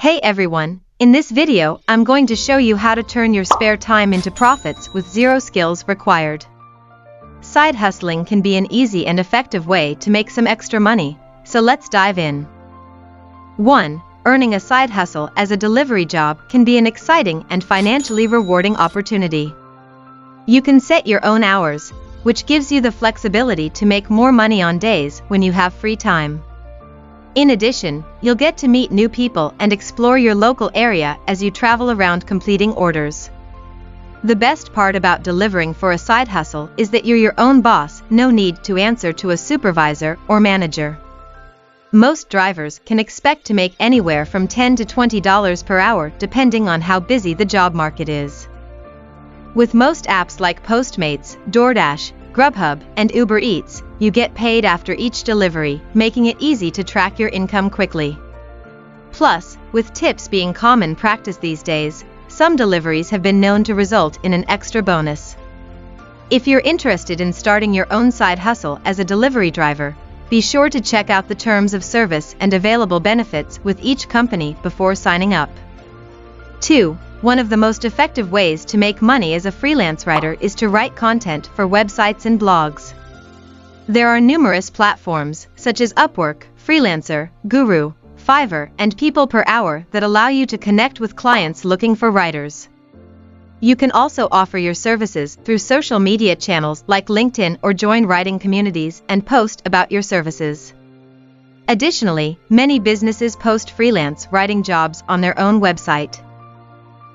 Hey everyone, in this video I'm going to show you how to turn your spare time into profits with zero skills required. Side hustling can be an easy and effective way to make some extra money, so let's dive in. 1. Earning a side hustle as a delivery job can be an exciting and financially rewarding opportunity. You can set your own hours, which gives you the flexibility to make more money on days when you have free time. In addition, you'll get to meet new people and explore your local area as you travel around completing orders. The best part about delivering for a side hustle is that you're your own boss, no need to answer to a supervisor or manager. Most drivers can expect to make anywhere from $10 to $20 per hour depending on how busy the job market is. With most apps like Postmates, DoorDash, Grubhub, and Uber Eats, you get paid after each delivery, making it easy to track your income quickly. Plus, with tips being common practice these days, some deliveries have been known to result in an extra bonus. If you're interested in starting your own side hustle as a delivery driver, be sure to check out the terms of service and available benefits with each company before signing up. 2. One of the most effective ways to make money as a freelance writer is to write content for websites and blogs. There are numerous platforms, such as Upwork, Freelancer, Guru, Fiverr, and People Per Hour that allow you to connect with clients looking for writers. You can also offer your services through social media channels like LinkedIn or join writing communities and post about your services. Additionally, many businesses post freelance writing jobs on their own website.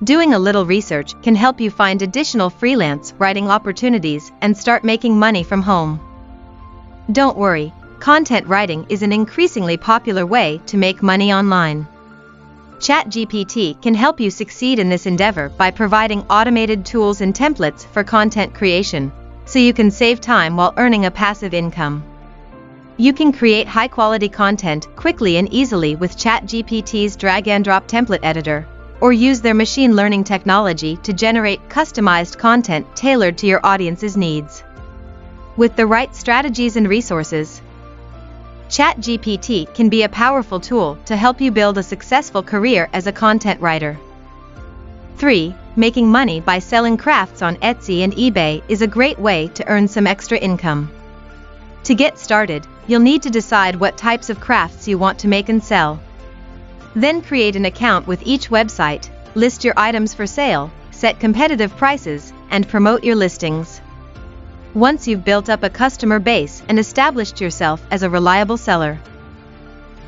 Doing a little research can help you find additional freelance writing opportunities and start making money from home. Don't worry, content writing is an increasingly popular way to make money online. ChatGPT can help you succeed in this endeavor by providing automated tools and templates for content creation, so you can save time while earning a passive income. You can create high-quality content quickly and easily with ChatGPT's drag-and-drop template editor, or use their machine learning technology to generate customized content tailored to your audience's needs. With the right strategies and resources, ChatGPT can be a powerful tool to help you build a successful career as a content writer. 3. Making money by selling crafts on Etsy and eBay is a great way to earn some extra income. To get started, you'll need to decide what types of crafts you want to make and sell. Then create an account with each website, list your items for sale, set competitive prices, and promote your listings. Once you've built up a customer base and established yourself as a reliable seller.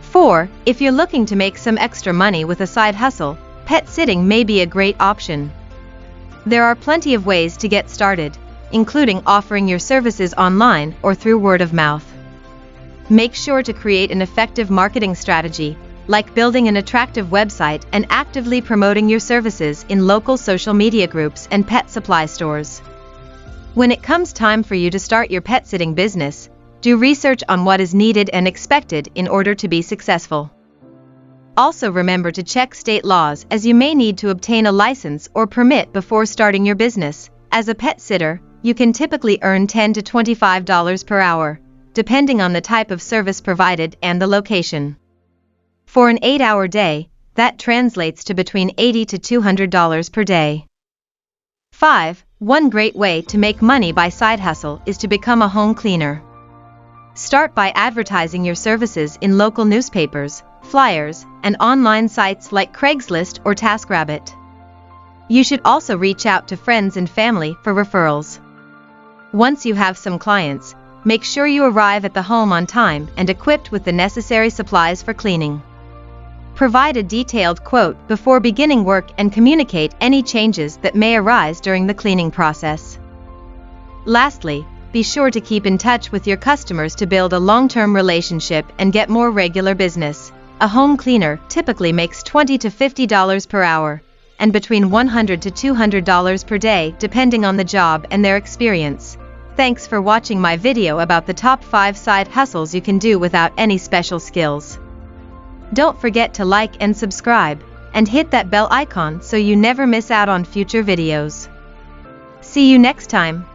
4. If you're looking to make some extra money with a side hustle, pet sitting may be a great option. There are plenty of ways to get started, including offering your services online or through word of mouth. Make sure to create an effective marketing strategy, like building an attractive website and actively promoting your services in local social media groups and pet supply stores. When it comes time for you to start your pet sitting business, do research on what is needed and expected in order to be successful. Also remember to check state laws, as you may need to obtain a license or permit before starting your business. As a pet sitter, you can typically earn $10 to $25 per hour, depending on the type of service provided and the location. For an 8-hour day, that translates to between $80 to $200 per day. 5. One great way to make money by side hustle is to become a home cleaner. Start by advertising your services in local newspapers, flyers, and online sites like Craigslist or TaskRabbit. You should also reach out to friends and family for referrals. Once you have some clients, make sure you arrive at the home on time and equipped with the necessary supplies for cleaning. Provide a detailed quote before beginning work and communicate any changes that may arise during the cleaning process. Lastly, be sure to keep in touch with your customers to build a long-term relationship and get more regular business. A home cleaner typically makes $20 to $50 per hour, and between $100 to $200 per day depending on the job and their experience. Thanks for watching my video about the top 5 side hustles you can do without any special skills. Don't forget to like and subscribe, and hit that bell icon so you never miss out on future videos. See you next time.